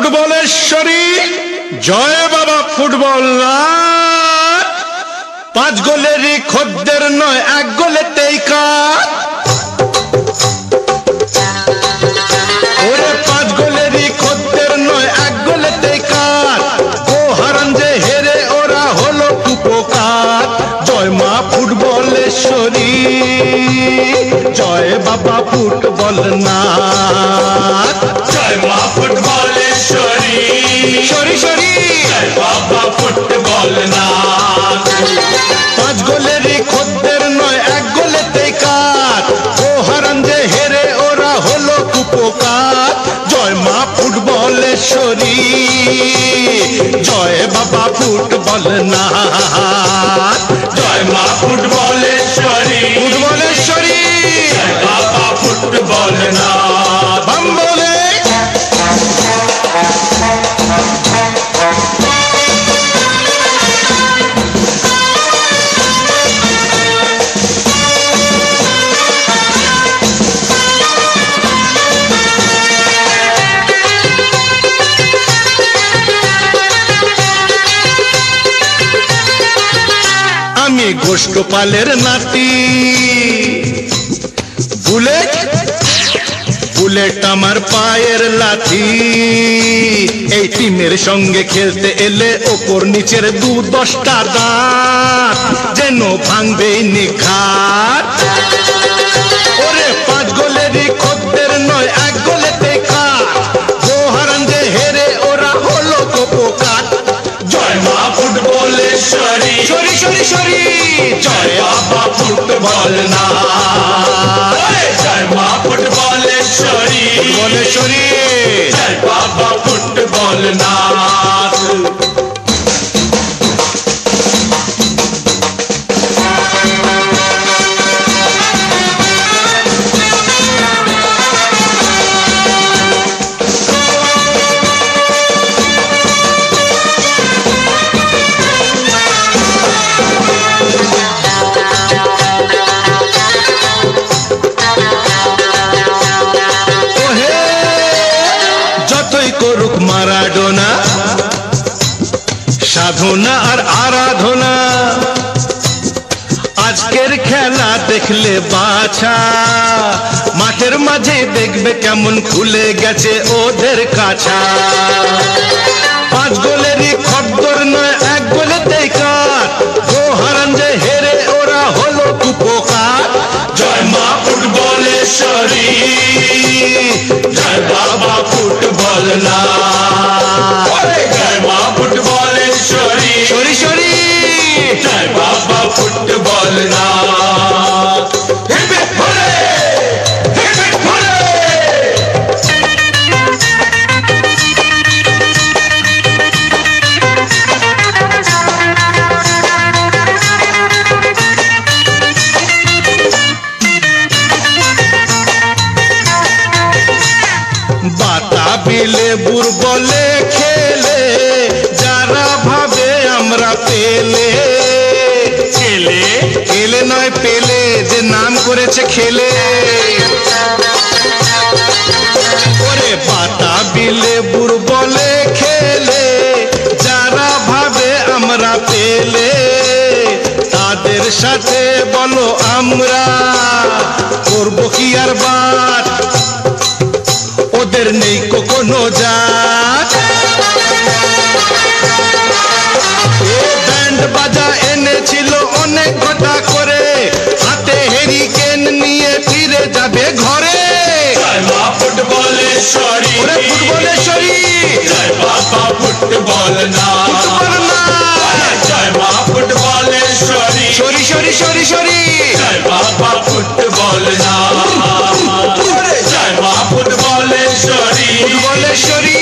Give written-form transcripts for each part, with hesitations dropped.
ফুটবলেশ্বরী জয় বাবা ফুটবল নাথ। 5 গোলেরই খদ্দের নয়, 1 গোলেতেই কাজ। ওরে 5 গোলেরই খদ্দের নয়, 1 গোলেতেই কাজ। ও হারান যে হেরে ওরা হলো কুপোকার। জয় মা ফুটবলেশ্বরী জয় বাবা ফুটবল নাথ। জয় মা ফুটবলেশ্বরী সরি সরি জয় বাবা ফুটবল নাথ। 5 গোলেরই খদ্দের নয়, 1 গোলেতেই কাজ। ও হারান যে হেরে ওরা হলো কুপোকার। জয় মা ফুটবলেশ্বরী জয় বাবা ফুটবল নাথ। জয় মা ফুটবলেশ্বরী ফুটবলেশ্বরী জয় বাবা ফুটবল নাথ। বাম বলে আমি গোষ্ঠপালের নাতি। বুলেট বুলেট আমার পায়ের লাথি। এই টিমের সঙ্গে খেলতে এলে ওপর নিচের 2-10টা দাঁত যেন ভাঙবে নিখাত। ওরে 5 গোলেরই খদ্দের নয়, 1 গোলেতে কাজ। ও হারান যে হেরে ওরা হলো কুপোকার। জয় মা ফুটবলেশ্বরী সরি সরি সরি জয় বাবা ফুটবল নাথ। জয় মা ফুটবলেশ্বরী ফুটবলেশ্বরী জয় বাবা ফুটবল নাথ। ওহে যতই করুক মারাডোনা সাধনা আর আরাধনা। আজকের খেলা দেখলে বাছা মাঠের মাঝে দেখবে কেমন খুলে গেছে ওদের কাছা। 5 গোলেরই খদ্দর নয়, 1 গোলেতেই কাজ। ও হারান যে হেরে ওরা হলো কুপোকার। জয় মা ফুটবলেশ্বরী জয় বাবা ফুটবল নাথ। জয় মা ফুটবলেশ্বরী সরি সরি জয় বাবা football Nath. Hip hip hooray hip hip hooray. বাতাবি লেবুর বলে খেলে যারা ভাবে আমরা পেলে। খেলে খেলে নয় পেলে যে নাম করেছে খেলে। ওরে বাতাবি লেবুর বলে খেলে যারা ভাবে আমরা পেলে। তাদের সাথে বলো আমরা করবো কি আর বাত। ওদের নেই কোনো জাত। এ ব্যান্ড বাজা এনেছিল অনেক ঘটা করে। হাতে হেরিকেন নিয়ে ফিরে যাবে ঘরে। জয় মা ফুটবলেশ্বরী ওরে ফুটবলেশ্বরী জয় বাবা ফুটবল নাথ। ফুটবল নাথ। জয় মা ফুটবলেশ্বরী সরি সরি সরি সরি জয় বাবা ফুটবল নাথ। জয় মা ফুটবলেশ্বরী ফুটবলেশ্বরী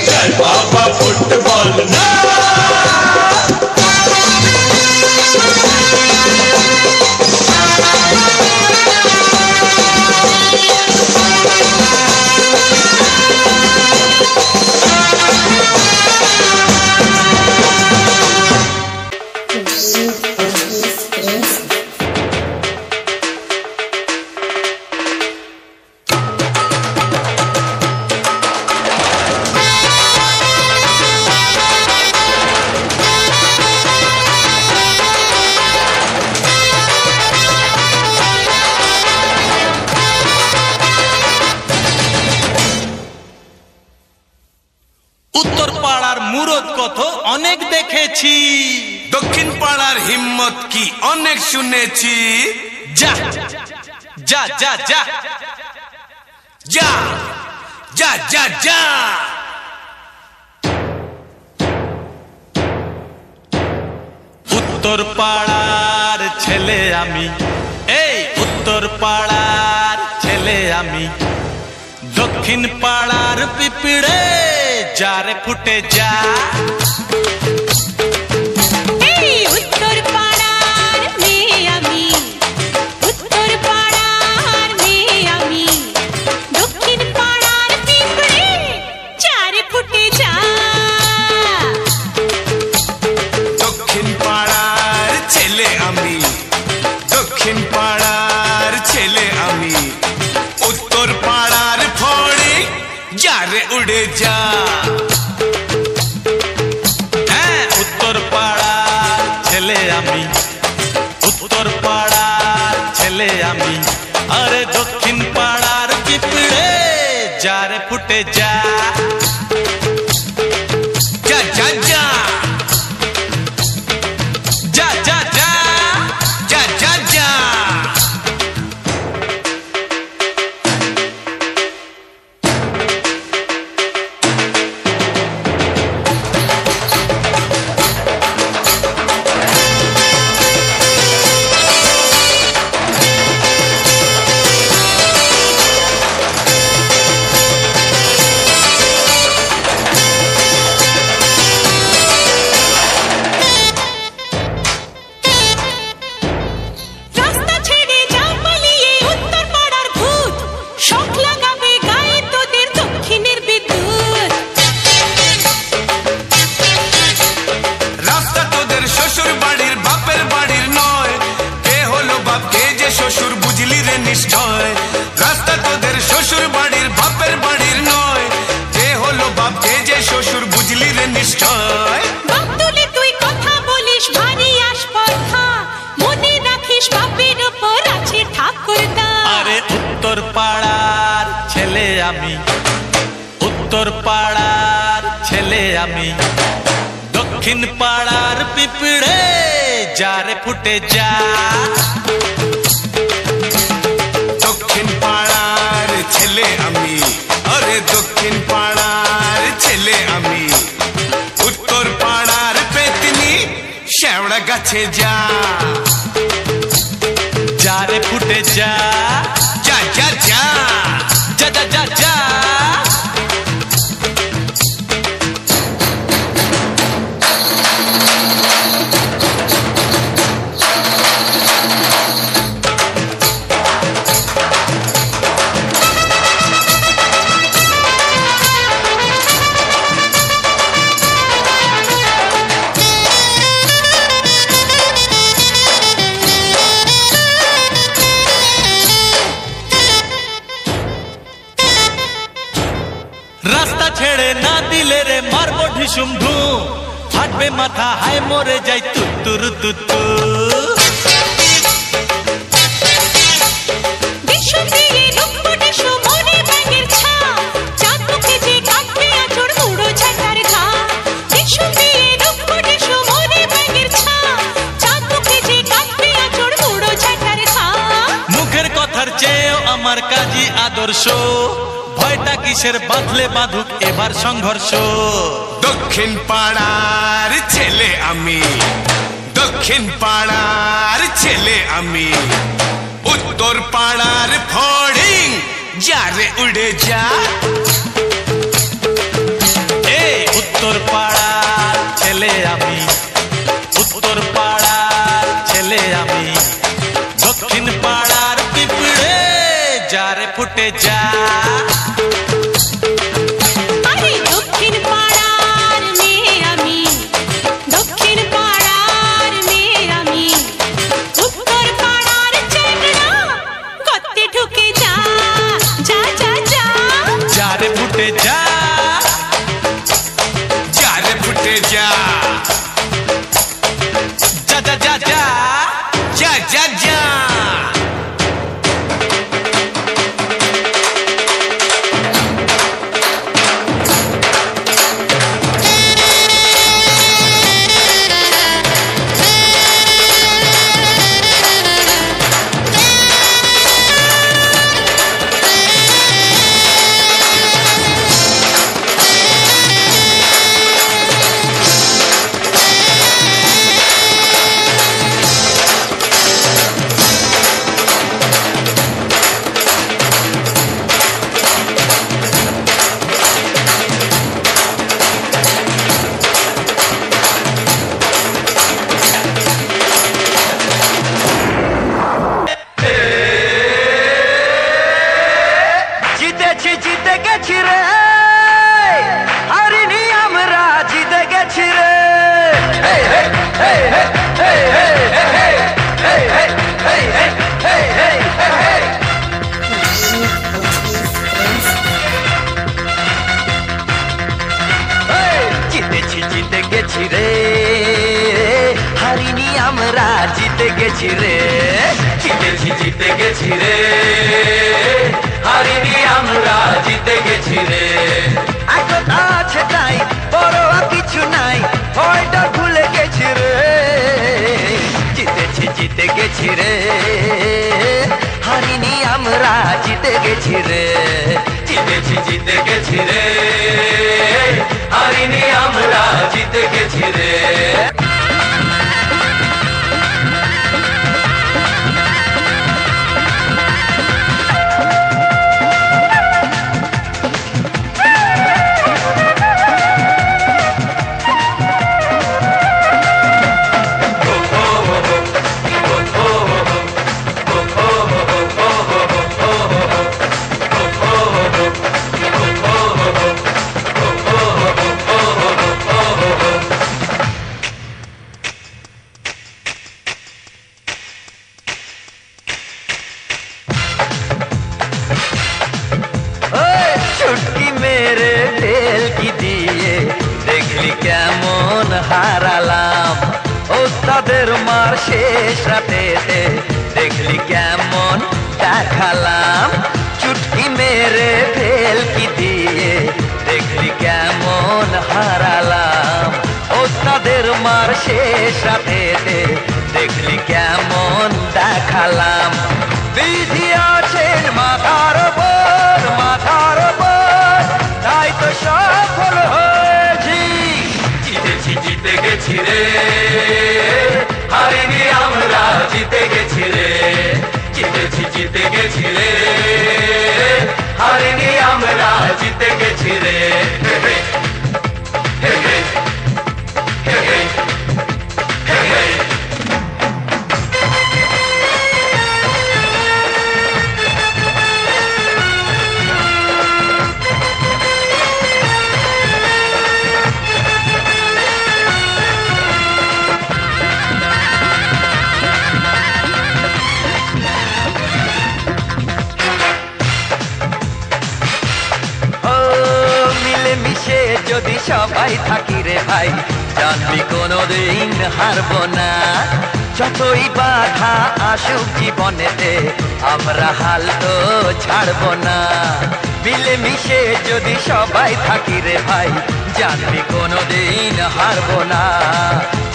জয় বাবা ফুটবল নাথ। অনেক দেখেছি, দক্ষিণ পাড়ার হিম্মত কি অনেক শুনেছি। যা যা যা যা যা যা যা যা উত্তর পাড়ার ছেলে আমি, এই উত্তর পাড়ার ছেলে আমি, দক্ষিণ পাড়ার পিঁপড়ে যারে ফুটে যা। উত্তর পাড়ার মেয়ে আমি, উত্তর পাড়ার মেয়ে আমি, দক্ষিণ পাড়ার পিঁপড়ে চারে ফুটে যা। দক্ষিণ পাড়ার ছেলে আমি, দক্ষিণ পাড়ার ছেলে আমি, উত্তর পাড়ার ফড়ে যারে উড়ে যা। হ্যাঁ উত্তর পাড়ার ছেলে আমি, উত্তর পাড়ার ছেলে আমি, আরে দক্ষিণ পাড়ার পিঁপড়ে যারে ফুটে যা। যা যা যা যা যা যা যা যা যা রাস্তা ছেড়ে যা পালিয়ে উত্তর পাড়ার ভূত, শখ লাগাবে গায়ে তোদের দক্ষিণের বিদ্যুৎ। রাস্তা তোদের শ্বশুর বাড়ির বাপের বাড়ির নয়, কে হলো বাপ কে যে শ্বশুর বুঝলি রে নিশ্চয়। রাস্তা তোদের শ্বশুর বাড়ির বাপের বাড়ির নয়, কে হলো বাপ কে যে শ্বশুর বুঝলি রে নিশ্চয়। বাপ তুলে তুই কথা বলিস ভারী আস্পর্ধা, মনে রাখিস বাপের ওপর আছে ঠাকুরদা। আরে উত্তর পাড়ার ছেলে আমি, উত্তর পাড়ার ছেলে আমি, দক্ষিণ পাড়ার পিঁপড়ে যারে ফুটে যা। দক্ষিণ পাড়ার ছেলে আমি, আরে দক্ষিণ পাড়ার ছেলে আমি, উত্তর পাড়ার পেতনি শ্যাওড়া গাছে যা। যারে ফুটে যা। যা যা যা যা যা যা যা রাস্তা ছেড়ে না দিলে রে মারবো ঢিসুম ঢুম, ফাটবে মাথা হায় মরে যাই তুত্তুর তুত্তু। দেশু দিয়ে রুক্ষ দেশু মনে ব্যাঙের ছা, চাঁদ মুখে যে কাঁপবে আঁচড় উড়ো ঝাঁটার ঘা। দেশু দিয়ে রুক্ষ দেশু মনে ব্যাঙের ছা, চাঁদ মুখে যে কাঁপবে আঁচড় উড়ো ঝাঁটার ঘা। মুখের কথার চেয়েও আমার কাজী আদর্শ, ভয়টা কিসের বাঁধলে বাঁধুক এবার সংঘর্ষ। দক্ষিণ পাড়ার ছেলে আমি, দক্ষিণ পাড়ার ছেলে আমি, উত্তর পাড়ার ফড়িং যারে উড়ে যা। এই উত্তর পাড়ার ছেলে আমি, উত্তর পাড়ার ছেলে আমি, দক্ষিণ পাড়ার পিঁপড়ে যারে ফুটে যা। আরে দক্ষিণ পাড়ার মেয়ে আমি, দক্ষিণ পাড়ার মেয়ে আমি, উত্তর পাড়ার চেংড়া গর্তে ঢুকে যা। যা যা যা যারে ফুটে যা। যারে ফুটে যা। যা যা যা যা যা যা যা জিতে গেছি রে, জিতেছি জিতে গেছি রে, হারিনি আমরা জিতে গেছি রে। একতা আছে তাই বড় কিছু নাই, ভয়টা ভুলে গেছি রে, জিতেছি জিতে গেছি রে, হারিনি আমরা জিতে গেছি রে, জিতেছি জিতে গেছি রে, হারিনি আমরা জিতে গেছি রে। চুটকি মেরে ঢেল কি দিয়ে দেখলি কেমন হারালাম, ওস্তাদের মার শেষ রাতেতে দেখলি কেমন দেখালাম। চুটকি মেরে ঢেল কি দিয়ে দেখলি কেমন হারালাম, ওস্তাদের মার শেষ রাতেতে দেখলি কেমন দেখালাম। বিধি আছেন মাথার উপর, মাথার উপর, তাই তো সফল হয়েছি, জিতেছি জিতে গেছি রে, হারিনি আমরা জিতে গেছি রে, জিতেছি জিতে গেছি রে, হারিনি আমরা জিতে গেছি রে। হে হে হে হে হে হে হে। মিলেমিশে যদি সবাই থাকি রে ভাই, জানবি কোনোদিন হারবো না, যতই বাধা আসুক জীবনেতে আমরা হাল তো ছাড়বো না। মিলেমিশে যদি সবাই থাকি রে ভাই, জানবি কোনোদিন হারবো না,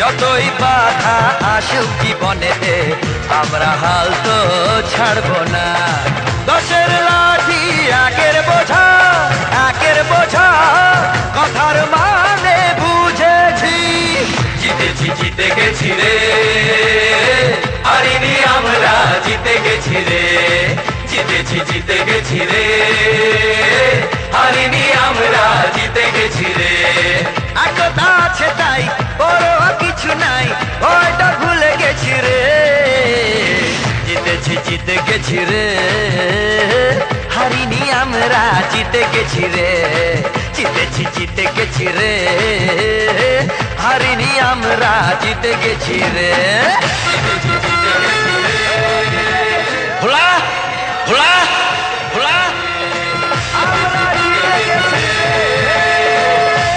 যতই বাধা আসুক জীবনেতে আমরা হাল তো ছাড়বো না। দশের লাঠি একের বোঝা, একের বোঝা কথার মানে বুঝেছি, জিতেছি জিতে গেছি রে, হারিনি আমরা জিতে গেছি রে, জিতেছি জিতে গেছি রে, হারিনি আমরা জিতে গেছি রে। একতা আছে তাই বড় কিছু নাই, ভয়টা ভুলে গেছি রে, জিতেছি জিতে গেছি রে, হারিনি আমরা জিতে গেছি রে, জিতেছি জিতে গেছি রে, হারিনি আমরা জিতে গেছি রে। ভোলা ভোলা ভোলা আমরা জিতে গেছি রে,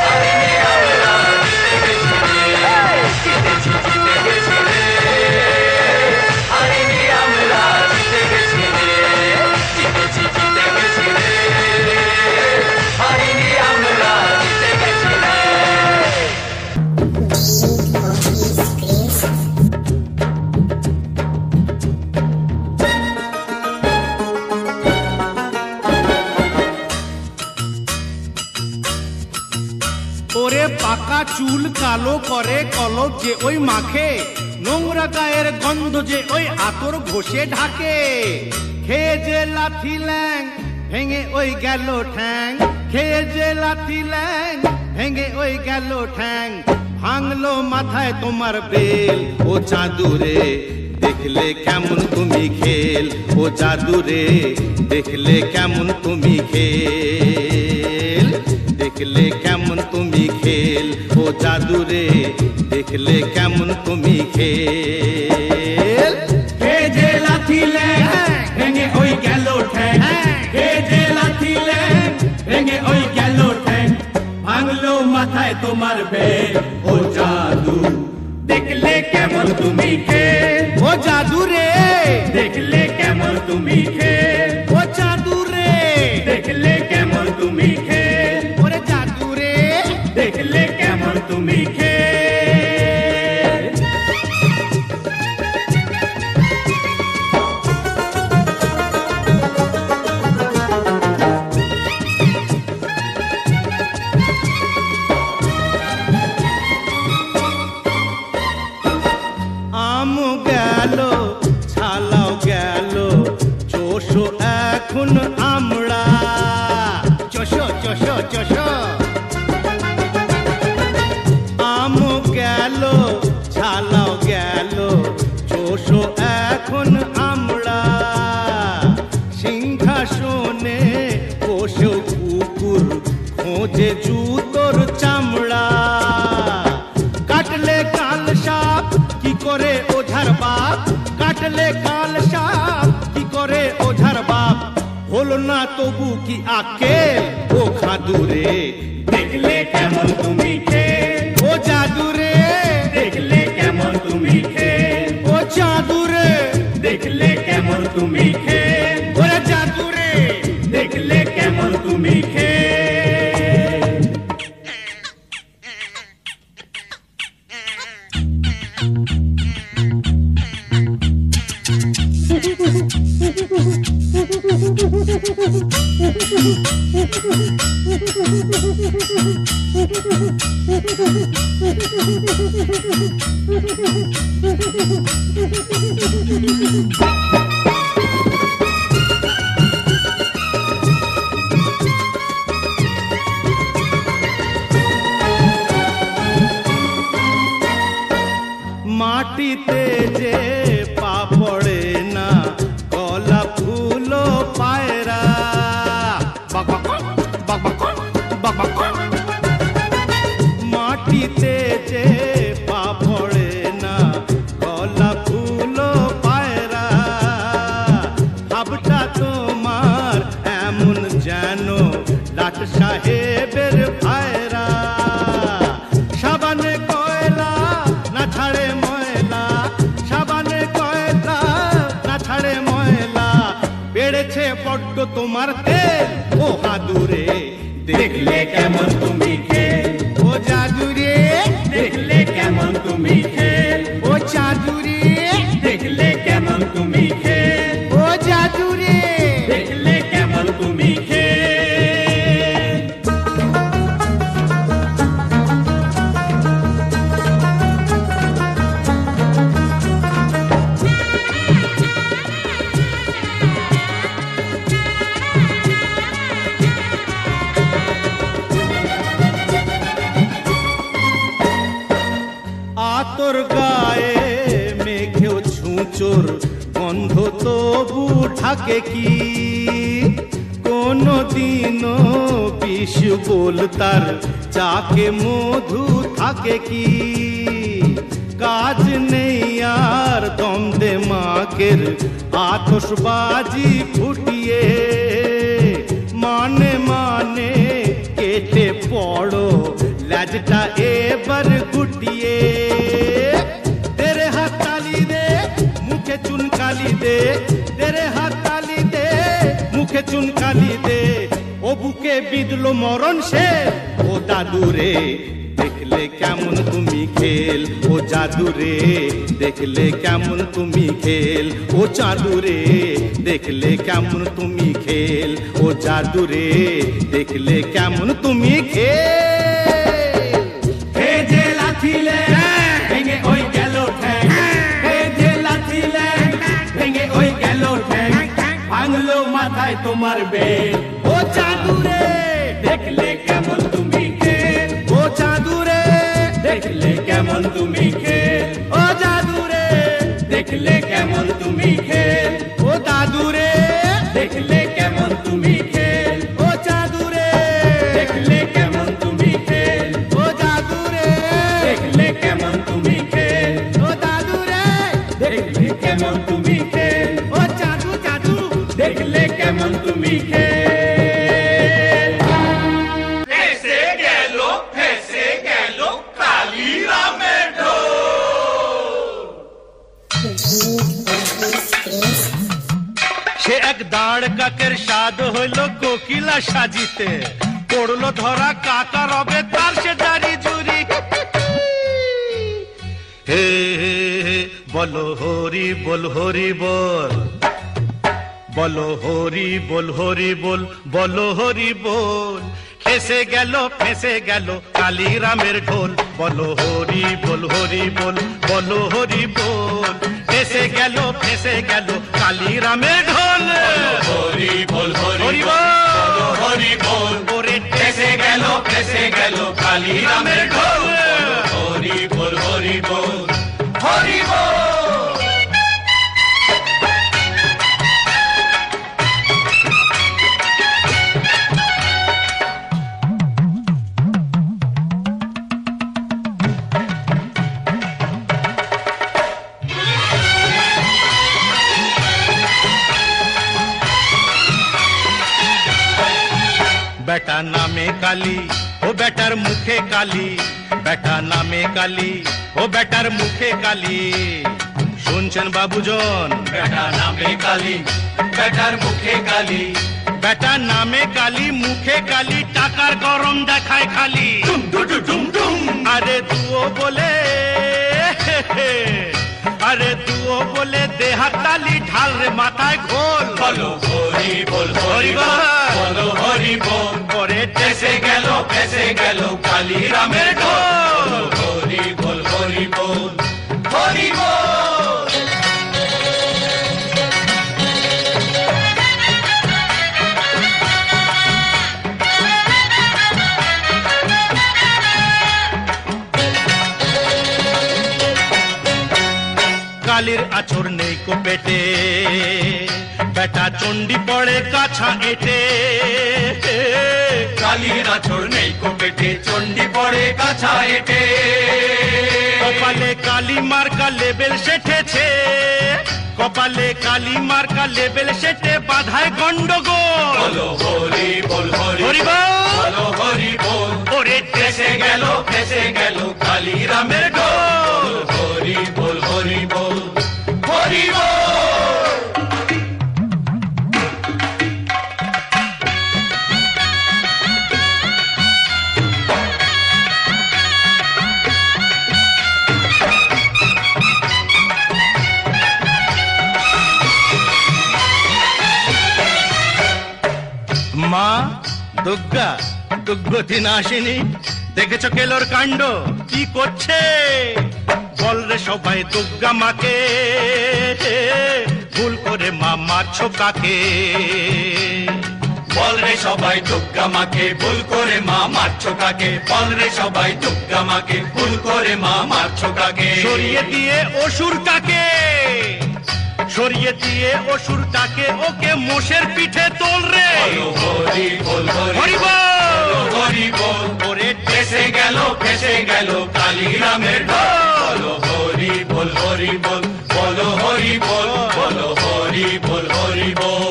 হারিনি আমরা জিতে গেছি রে, জিতেছি জিতে গেছি রে, হারিনি আমরা জিতে গেছি রে, জিতেছি জিতে গেছি রে, হারিনি আমরা জিতে গেছি রে। ওরে পাকা চুল কালো করে কলপ যে ওই মাখে, নোংরা গায়ের গন্ধ যে ওই আতর ঘষে ঢাকে, খেয়ে যে লাথি ল্যাং ভেঙে ওই গেল ঠ্যাং, খেয়ে যে লাথি ল্যাং ভেঙে ওই গেল ঠ্যাং, ভাঙলো মাথায় তোমার বেল, ও চাঁদুরে দেখলে কেমন তুমি খেল, ও জাদুরে দেখলে কেমন তুমি খেল, দেখলে কেমন তুমি খেল, ও জাদুরে দেখলে কেমন তুমি খেল। যে লাথি ল্যাং ভেঙে ওই গেল ঠ্যাং, যে লাথি ল্যাং ভেঙে ওই গেল ঠ্যাং, ভাঙলো মাথায় তোমার বেল, ও জাদু দেখলে কেমন তুমি খেল। ও জাদু রে দেখলে কেমন তুমি খেল, ও জাদু রে দেখলে কেমন তুমি খেল, ওরে জাদু রে দেখলে কেমন তুমি খেল। আম গেল ছালাও গেল চোষো এখন আমরা চোষো চোষো চোষো আম গেল ছালাও গেল চোষো এখন আমরা সিংহাসনে বসে কুকুর খোঁজে জুতোর চামড়া কাটলে কাল সাপ কি করে ওঝার বাপ কাটলে কাল সাপ কি করে ওঝার বাপ হলো না তবু কি আকেল ও খাদুরে দেখলে কেমন তুমি খেল, ও জাদুরে দেখলে কেমন তুমি খেল, ও জাদুরে দেখলে কেমন তুমি খেল, ওরে জাদুরে দেখলে কেমন তুমি খেল। মাটিতে যে পা পড়ে না গলা ফুলো পায়রা মাটিতে যে পা পড়ে না গলা ফুলো পায়রা ভাবটা তোমার এমন যেন লাট সাহেবের ভাইরা সাবানে কয়লা না ছাড়ে ময়লা সাবানে কয়লা না ছাড়ে ময়লা বেড়েছে বড্ড তোমার তেল ও হাদুরে দেখলে কেমন তুমি খেল, ও জাদুরে দেখলে কেমন তুমি খেল, ও জাদুরে দেখলে কেমন তুমি খেল, ও জাদুরে দেখলে কেমন তুমি খেল। আতর গায়ে মেঘেও ছুঁচোর গন্ধ তবু ঢাকে কি কোনো দিনও বিষ বলতার চাকে মধু থাকে কি কাজ নেই আর দ্বন্দ্বে মাকের আতশবাজি ফুটিয়ে মানে মানে কেটে পড়ো লাজটা এবার গুটিয়ে তেরে হাত তালি দে মুখে চুনকালি দে তেরে হাত তালি দে মুখে চুনকালি দে ও বুকে বিঁধলো মরণ সে ও দাদুরে দেখলে কেমন তুমি খেল ও জাদুরে দেখলে কেমন তুমি খেল ও জাদুরে দেখলে কেমন তুমি খেল ও জাদুরে দেখলে কেমন তুমি খেল হে যে লাথিলে ভেঙে ওই গেল ঠ্যাং, হে যে লাথিলে ভেঙে ওই গেল ঠ্যাং, ভাঙলো মাথায় তোমার বেল। ও জাদুরে দেখলে কেমন তুমি খেল, ও জাদুরে দেখলে কেমন তুমি খেল, ও জাদুরে দেখলে কেমন তুমি খেল, ও দাদুরে দেখলে কেমন তুমি খেল, ও জাদুরে দেখলে কেমন তুমি খেল, ও জাদুরে দেখলে কেমন তুমি খেল, ও দাদুরে দেখলে কেমন তুমি খেল, ও জাদু জাদু দেখলে কেমন তুমি খেল। কালিরামের ঢোল। এক দাঁড় কাকের স্বাদ হইল কোকিলা সাজিতে, পড়লো ধরা কাকা রবে তার সে জারি জুরি। হে বলো হরি বল হরি বল, বলো হরি বল হরি বল, বলো হরি বল। ফেসে গেল কালীরামের ঢোল, বলো হরি বল হরি বল, বলো হরি বল। ফেসে গেল কালীরামের ঢোল, হরি বল হরি বল হরি বল। ওরে ফেসে গেল কালীরামের ঢোল, হরি বল হরি বল হরি বল। বেটা নামে কালী ও বেটার মুখে কালী, বেটা নামে কালী ও বেটার মুখে কালী। শুনছেন বাবুজন? বেটা নামে কালী, বেটার মুখে কালী। বেটা নামে কালী মুখে কালী, টাকার গরম দেখায় খালি। আরে দুও বলে, আরে দুও বলে দেহাত তালি, ঢাল রে মাথায় ঘোল। বলো হরি বল হরি বল, বলো হরি বল। পরে ফেসে গেল কালীরামের ঢোল, হরি বল হরি বল হরি বল। কালীর আচর নেই কো পেটে, বেটা চণ্ডী পড়ে কাছা এটে। কালীর আচর নেই কো পেটে, চণ্ডী পড়ে কাছা এটে। কপালে কালী মার্কা লেবেল সেটেছে, কপালে কালী মার্কা লেবেল সেটে, বাধায় গন্ডগোল। বলো হরি বল হরি বল, বলো হরি বল। ওরে ফেসে গেল কালীরামের ঢোল, হরি বল হরি বল হরি বল। মা দুর্গা, দুর্গতি নাশিনী, দেখেছো কেলোর কাণ্ড কি করছে? বল রে সবাই দুর্গা মাকে, ভুল করে মা মারছো কাকে? বল রে সবাই দুর্গা মাকে, ভুল করে মা মারছো কাকে? বল রে সবাই দুর্গা মাকে, ভুল করে মা মারছো কাকে? সরিয়ে দিয়ে অসুরটাকে, সরিয়ে দিয়ে অসুরটাকে, ওকে মোষের পিঠে তোল রে। বলো হরি বল হরি বল, হরি বল। ওরে ফেসে গেল কালীরামের ঢোল, হরি বল হরি বল, বলো হরি বল, বলো হরি বল হরি বল।